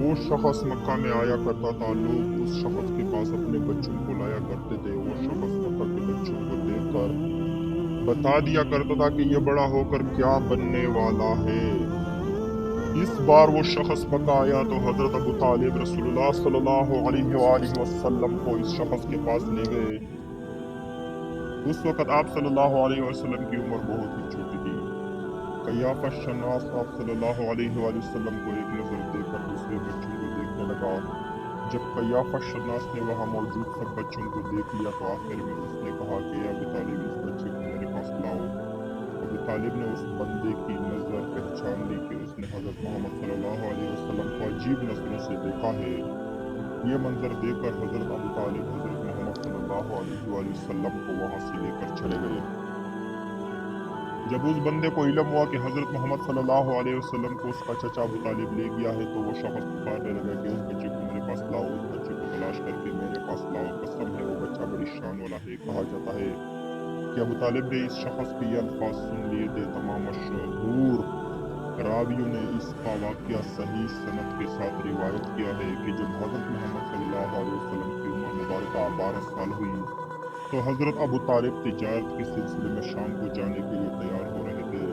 وہ شخص مکہ میں آیا کرتا تھا، لوگ اس شخص کے پاس اپنے بچوں کو لایا کرتے تھے، وہ شخص مکہ کے بچوں کو دیکھ کر بتا دیا کرتا تھا کہ یہ بڑا ہو کر کیا بننے والا ہے۔ اس بار وہ شخص مکہ آیا تو حضرت ابو طالب رسول اللہ صلی اللہ علیہ وآلہ وسلم کو اس شخص کے پاس لے گئے۔ اس وقت آپ صلی اللہ علیہ وسلم کی عمر بہت ہی چھوٹی تھی۔ قیافہ شناس آپ صلی اللہ علیہ وآلہ وسلم کو ایک نظر دے کر دوسرے بچوں کو دیکھنے لگا۔ جب قیافہ شناس نے وہاں موجود سب بچوں کو دیکھ لیا تو آخر میں اس نے کہا کہ ابو طالب اس بچے کو میرے پاس لاؤ۔ ابو طالب نے اس بندے کی نظر پہچان لی کہ اس نے حضرت محمد صلی اللہ علیہ وسلم کو عجیب نظروں سے دیکھا ہے۔ یہ منظر دیکھ کر حضرت ابو طالب حضرت محمد صلی اللہ علیہ وآلہ وسلم کو وہاں سے لے کر چلے گئے۔ جب اس بندے کو علم ہوا کہ حضرت محمد صلی اللہ علیہ وسلم کو اس کا چچا ابو طالب لے گیا ہے تو وہ شخص پکارنے لگا کہ اس بچے کو میرے پاس لاؤ، اس بچے کو تلاش کر کے میرے پاس لاؤ، قسم ہے وہ بچہ بڑی شان والا ہے۔ کہا جاتا ہے کہ ابو طالب نے اس شخص کے یہ الفاظ سن لیے تھے۔ تمام مشہور راویوں نے اس کا واقعہ صحیح سند کے ساتھ روایت کیا ہے کہ جب حضرت محمد صلی اللہ علیہ وسلم کی عمر مبارکہ 12 سال ہوئی تو حضرت ابو طالب تجارت کے سلسلے میں شام کو جانے کے لیے تیار ہو رہے تھے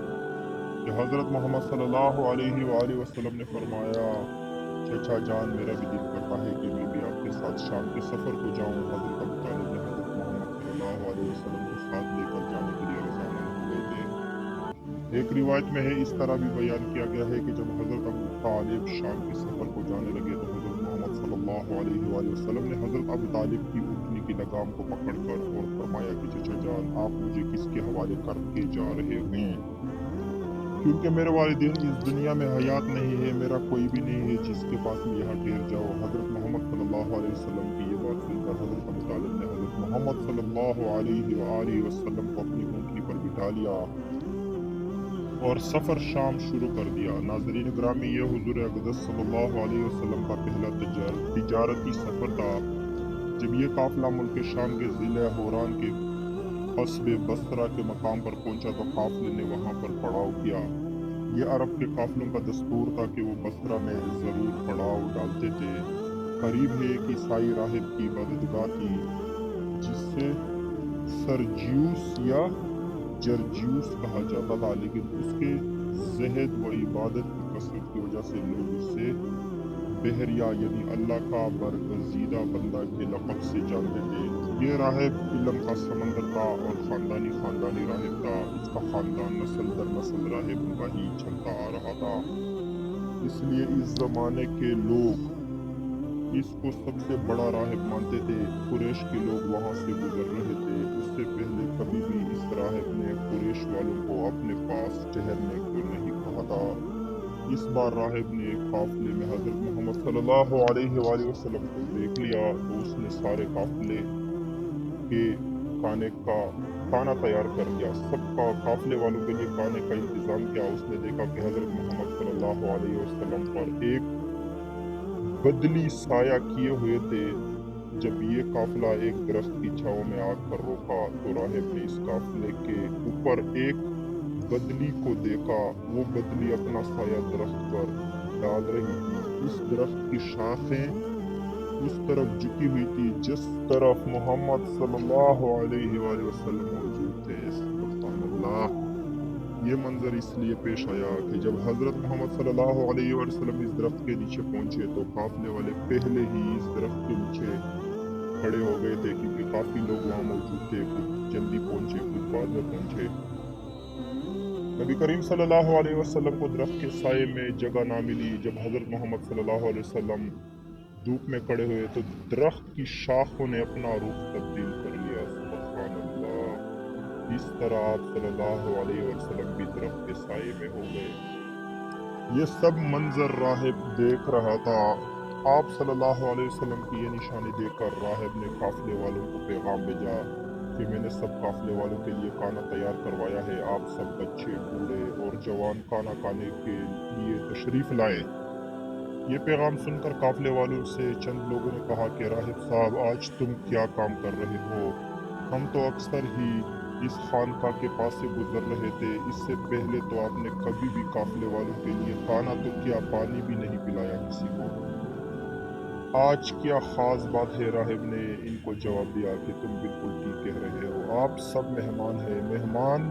کہ حضرت محمد صلی اللہ علیہ وآلہ وسلم نے فرمایا، چچا جان میرا بھی دل کرتا ہے کہ میں بھی آپ کے ساتھ شام کے سفر کو جاؤں۔ حضرت ابو طالب نے حضرت محمد صلی اللہ علیہ وسلم کو ساتھ لے کر جانے کے لیے روانہ ہو گئے تھے۔ ایک روایت میں ہے، اس طرح بھی بیان کیا گیا ہے کہ جب حضرت ابو طالب شام کے سفر کو جانے لگے تو حضرت محمد صلی اللہ علیہ وآلہ وسلم نے حضرت ابو طالب کی اونٹنی کی لگام کو پکڑ کر اور فرمایا کہ چچا جان آپ مجھے کس کے حوالے کر کے جا رہے ہیں؟ کیونکہ میرے والدین اس دنیا میں حیات نہیں ہے، میرا کوئی بھی نہیں ہے جس کے پاس میں یہاں ٹھہر جاؤ۔ حضرت محمد صلی اللہ علیہ وسلم کی یہ بات سن کر حضرت ابو طالب نے حضرت محمد صلی اللہ علیہ وآلہ وسلم کو اپنی اونٹنی پر بٹھا لیا اور سفر شام شروع کر دیا۔ ناظرین گرامی، یہ حضور اقدس صلی اللہ علیہ وسلم کا پہلا تجارتی سفر تھا۔ جب یہ قافلہ ملک شام کے ضلع حوران کے قصبے بصرہ کے مقام پر پہنچا تو قافلے نے وہاں پر پڑاؤ کیا۔ یہ عرب کے قافلوں کا دستور تھا کہ وہ بصرہ میں ضرور پڑاؤ ڈالتے تھے۔ قریب ہے ایک عیسائی راہب کی عبادتگاہ تھی جس سے سرجیوس یا جرجیوس کہا جاتا تھا، لیکن اس کے زہد و عبادت کی کثرت کی وجہ سے لوگ اسے بحریہ یعنی اللہ کا برگزیدہ بندہ کے لقب سے جانتے تھے۔ یہ راہب علم کا سمندر تھا اور خاندانی راہب تھا۔ اس کا خاندان نسل در نسل راہبوں کا ہی چلتا آ رہا تھا، اس لیے اس زمانے کے لوگ اس کو سب سے بڑا راہب مانتے تھے۔ قریش کے لوگ وہاں سے گزر رہے تھے، اس سے پہلے کبھی بھی اس راہب نے قریش والوں کو اپنے پاس ٹھہرنے کو نہیں کہا تھا۔ اس بار راہب نے ایک قافلے میں حضرت محمد صلی اللہ علیہ وآلہ وسلم کو دیکھ لیا تو اس نے سارے قافلے کے کھانا تیار کر دیا، سب کا قافلے والوں کے لیے کھانے کا انتظام کیا۔ اس نے دیکھا کہ حضرت محمد صلی اللہ علیہ وسلم پر ایک بدلی سایہ کیے ہوئے تھے۔ جب یہ قافلہ ایک درخت کی چھاؤں میں آ کر روکا تو راہب نے اس قافلے کے اوپر ایک بدلی کو دیکھا۔ وہ بدلی اپنا سایہ درخت پر ڈال رہی تھی۔ اس درخت کی شاخیں اس طرف جھکی ہوئی تھی جس طرف محمد صلی اللہ علیہ وآلہ وسلم موجود تھے۔ سبحان اللہ۔ یہ منظر اس لیے پیش آیا کہ جب حضرت محمد صلی اللہ علیہ وآلہ وسلم اس درخت کے نیچے پہنچے تو قافلے والے پہلے ہی اس درخت کے نیچے کھڑے ہو گئے تھے، کیونکہ کافی لوگ وہاں موجود تھے، کچھ جلدی پہنچے کچھ بعد میں پہنچے۔ نبی کریم صلی اللہ علیہ وسلم کو درخت کے سائے میں جگہ نہ ملی۔ جب حضرت محمد صلی اللہ علیہ وسلم دھوپ میں کھڑے ہوئے تو درخت کی شاخوں نے اپنا رخ تبدیل کر لیا۔ سبحان اللہ۔ اس طرح آپ صلی اللہ علیہ وسلم بھی درخت کے سائے میں ہو گئے۔ یہ سب منظر راہب دیکھ رہا تھا۔ آپ صلی اللہ علیہ وسلم کی یہ نشانی دیکھ کر راہب نے قافلے والوں کو پیغام بھیجا کہ میں نے سب قافلے والوں کے لیے کھانا تیار کروایا ہے، آپ سب بچے بوڑھے اور جوان کھانا کھانے کے لیے تشریف لائیں۔ یہ پیغام سن کر قافلے والوں سے چند لوگوں نے کہا کہ راہب صاحب آج تم کیا کام کر رہے ہو؟ ہم تو اکثر ہی اس خانقاہ کے پاس سے گزر رہے تھے، اس سے پہلے تو آپ نے کبھی بھی قافلے والوں کے لیے کھانا تو کیا پانی بھی نہیں پلایا کسی کو۔ آج کیا خاص بات ہے؟ راہب نے ان کو جواب دیا کہ تم بالکل ٹھیک کہہ رہے ہو، آپ سب مہمان ہیں، مہمان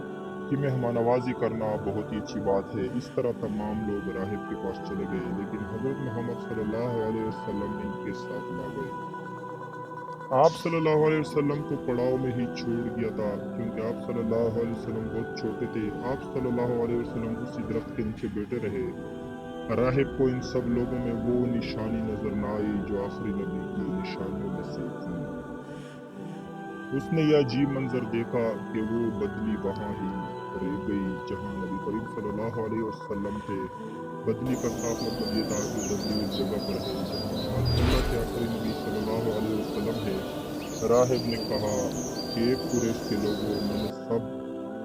کی مہمان نوازی کرنا بہت ہی اچھی بات ہے۔ اس طرح تمام لوگ راہب کے پاس چلے گئے، لیکن حضرت محمد صلی اللہ علیہ وسلم ان کے ساتھ نہ گئے۔ آپ صلی اللہ علیہ وسلم کو پڑاؤ میں ہی چھوڑ گیا تھا، کیونکہ آپ صلی اللہ علیہ وسلم بہت چھوٹے تھے۔ آپ صلی اللہ علیہ وسلم اسی درخت کے نیچے بیٹھے رہے۔ راہب کو ان سب لوگوں میں وہ نشانی نظر نہ آئی جو آخری نبی کی نشانیوں میں سے تھی۔ اس نے یہ عجیب منظر دیکھا کہ وہ بدلی وہاں ہی رہ گئی جہاں نبی کریم صلی اللہ علیہ وسلم تھے۔ بدلی کا صاف مطلب یہ تھا کہ بدلی اس جگہ پر ہے جہاں آج اللہ کے آخری نبی صلی اللہ علیہ وسلم ہے۔ راہب نے کہا کہ قریش کے لوگوں، میں نے سب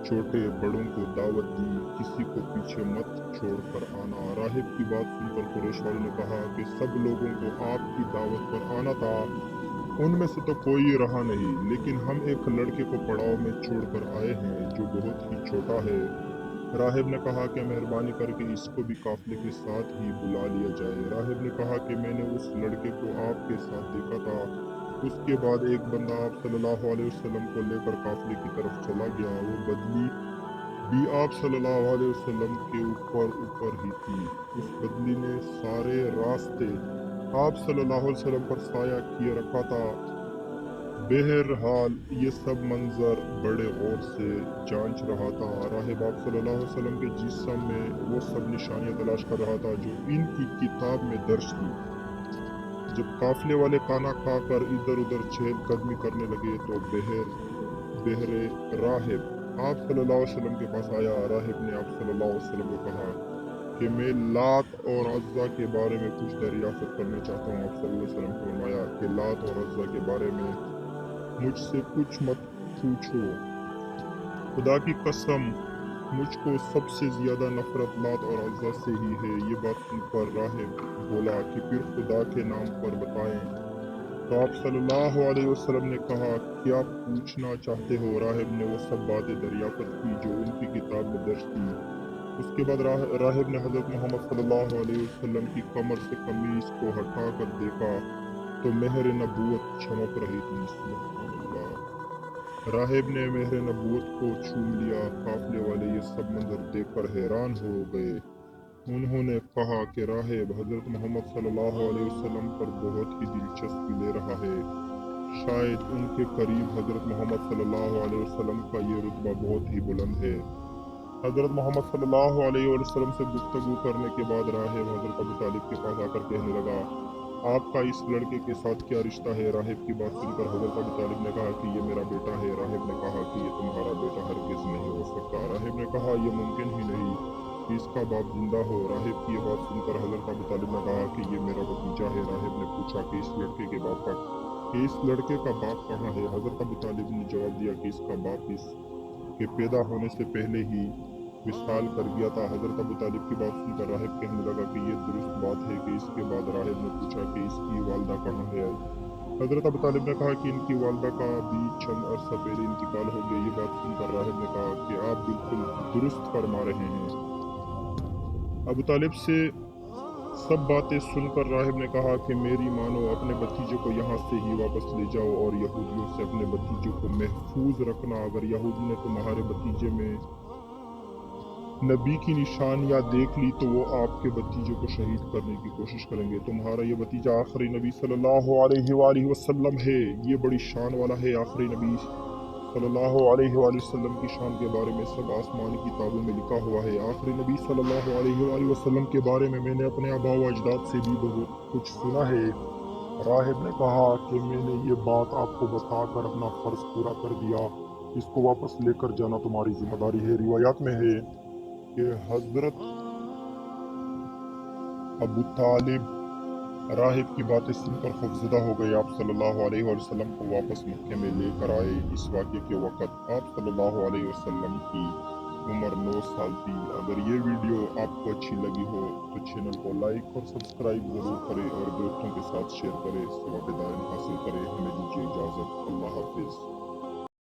چھوٹے بڑوں کو دعوت دی، کسی کو پیچھے مت چھوڑ کر آنا۔ راہب کی بات سن کر قریش والوں نے کہا کہ سب لوگوں کو آپ کی دعوت پر آنا تھا، ان میں سے تو کوئی رہا نہیں، لیکن ہم ایک لڑکے کو پڑاؤ میں چھوڑ کر آئے ہیں جو بہت ہی چھوٹا ہے۔ راہب نے کہا کہ مہربانی کر کے اس کو بھی قافلے کے ساتھ ہی بلا لیا جائے۔ راہب نے کہا کہ میں نے اس لڑکے کو آپ کے ساتھ دیکھا تھا۔ اس کے بعد ایک بندہ آپ صلی اللہ علیہ وسلم کو لے کر قافلے کی طرف چلا گیا، وہ بدلی بھی آپ صلی اللہ علیہ وسلم کے اوپر ہی تھی۔ اس بدلی نے سارے راستے آپ صلی اللہ علیہ وسلم پر سایہ کیے رکھا تھا۔ بہرحال یہ سب منظر بڑے غور سے جانچ رہا تھا۔ راہب آپ صلی اللہ علیہ وسلم کے جسم میں وہ سب نشانیاں تلاش کر رہا تھا جو ان کی کتاب میں درج تھی۔ جب قافلے والے کھانا کھا کر ادھر ادھر چہل قدمی کرنے لگے تو بہرے راہب آپ صلی اللہ علیہ وسلم کے پاس آیا۔ راہب نے آپ صلی اللہ علیہ وسلم کو کہا کہ میں لات اور عزا کے بارے میں کچھ دریافت کرنا چاہتا ہوں۔ آپ صلی اللہ علیہ وسلم کو فرمایا کہ لات اور عزا کے بارے میں مجھ سے کچھ مت پوچھو، خدا کی قسم مجھ کو سب سے زیادہ نفرت لات اور عزا سے ہی ہے۔ یہ بات سن کر راہب بولا کہ پھر خدا کے نام پر بتائیں۔ تو آپ صلی اللہ علیہ وسلم نے کہا کیا پوچھنا چاہتے ہو؟ راہب نے وہ سب باتیں دریافت کی جو ان کی کتاب میں درج تھی۔ اس کے بعد راہب نے حضرت محمد صلی اللہ علیہ وسلم کی کمر سے قمیص کو ہٹا کر دیکھا تو مہر نبوت چمک رہی تھی۔ سبحان اللہ۔ راہب نے مہر نبوت کو چھوم لیا۔ قافلے والے یہ سب منظر دیکھ کر حیران ہو گئے۔ انہوں نے کہا کہ راہب حضرت محمد صلی اللہ علیہ وسلم پر بہت ہی دلچسپی لے رہا ہے، شاید ان کے قریب حضرت محمد صلی اللہ علیہ وسلم کا یہ رتبہ بہت ہی بلند ہے۔ حضرت محمد صلی اللہ علیہ وسلم سے گفتگو کرنے کے بعد راہب حضرت ابو طالب کے پاس آ کر کہنے لگا آپ کا اس لڑکے کے ساتھ کیا رشتہ ہے؟ راہب کی بات سن کر حضرت ابو طالب نے کہا کہ یہ میرا بیٹا ہے۔ راہب نے کہا کہ یہ تمہارا بیٹا ہرگز نہیں ہو سکتا۔ راہب نے کہا یہ ممکن ہی نہیں کہ اس کا باپ زندہ ہو۔ راہب کی یہ بات سن کر حضرت ابو طالب نے کہا کہ یہ میرا بھتیجا ہے۔ راہب نے پوچھا کہ اس لڑکے کا باپ کہاں ہے؟ حضرت ابو طالب نے جواب دیا کہ اس کا باپ اس کے پیدا ہونے سے پہلے ہی وصال کر گیا تھا۔ حضرت ابو طالب کی بات سن کر راہب کہنے لگا کہ یہ درست بات ہے کہ اس کے بعد راہب نے پوچھا کہ اس کی والدہ کہاں ہے؟ حضرت ابو طالب نے کہا کہ ان کی والدہ کا بھی چند عرصہ پہلے انتقال ہو گیا۔ یہ بات سن کر راہب نے کہا کہ آپ بالکل درست فرما رہے ہیں۔ ابو طالب سے سب باتیں سن کر راہب نے کہا کہ میری مانو، اپنے بھتیجے کو یہاں سے ہی واپس لے جاؤ اور یہودیوں سے اپنے بھتیجے کو محفوظ رکھنا۔ اگر یہود نے تمہارے بھتیجے میں نبی کی نشانیاں دیکھ لی تو وہ آپ کے بھتیجے کو شہید کرنے کی کوشش کریں گے۔ تمہارا یہ بھتیجا آخری نبی صلی اللہ علیہ وآلہ وسلم ہے، یہ بڑی شان والا ہے۔ آخری نبی صلی اللہ علیہ وآلہ وسلم کی شان کے بارے میں سب آسمانی کتابوں میں لکھا ہوا ہے۔ آخری نبی صلی اللہ علیہ وآلہ وسلم کے بارے میں نے اپنے آباء و اجداد سے بھی بہت کچھ سنا ہے۔ راہب نے کہا کہ میں نے یہ بات آپ کو بتا کر اپنا فرض پورا کر دیا، اس کو واپس لے کر جانا تمہاری ذمہ داری ہے۔ روایات میں ہے کہ حضرت ابو طالب راہب کی باتیں سن کر خوفزدہ ہو گئے۔ آپ صلی اللہ علیہ وسلم کو واپس مکے میں لے کر آئے۔ اس واقعے کے وقت آپ صلی اللہ علیہ وسلم کی عمر 9 سال تھی۔ اگر یہ ویڈیو آپ کو اچھی لگی ہو تو چینل کو لائک اور سبسکرائب ضرور کریں اور دوستوں کے ساتھ شیئر کریں، ثواب دائم حاصل کریں۔ ہمیں دیجیے اجازت، اللہ حافظ۔